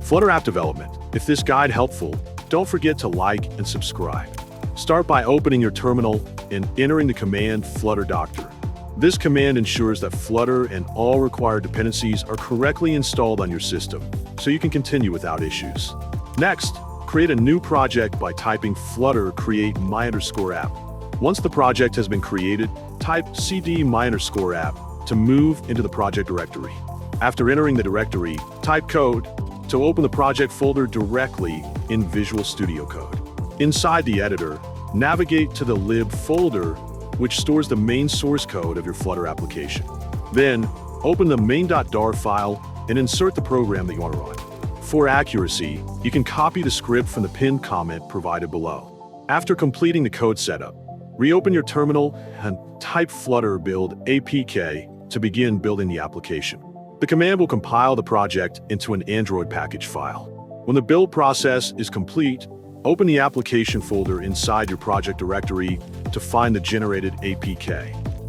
Flutter app development. If this guide helpful, don't forget to like and subscribe. Start by opening your terminal and entering the command flutter doctor. This command ensures that Flutter and all required dependencies are correctly installed on your system, so you can continue without issues. Next, create a new project by typing flutter create 𝗕𝗂𝘀𝗀𝗀𝗃. Once the project has been created, type cd 𝗕𝗂𝘀𝗀𝗀𝗃 to move into the project directory. After entering the directory, type code to open the project folder directly in Visual Studio Code. Inside the editor, navigate to the lib folder, which stores the main source code of your Flutter application. Then, open the main.dar file and insert the program that you want to run. For accuracy, you can copy the script from the pinned comment provided below. After completing the code setup, reopen your terminal and type flutter build APK to begin building the application. The command will compile the project into an Android package file. When the build process is complete, open the application folder inside your project directory to find the generated APK.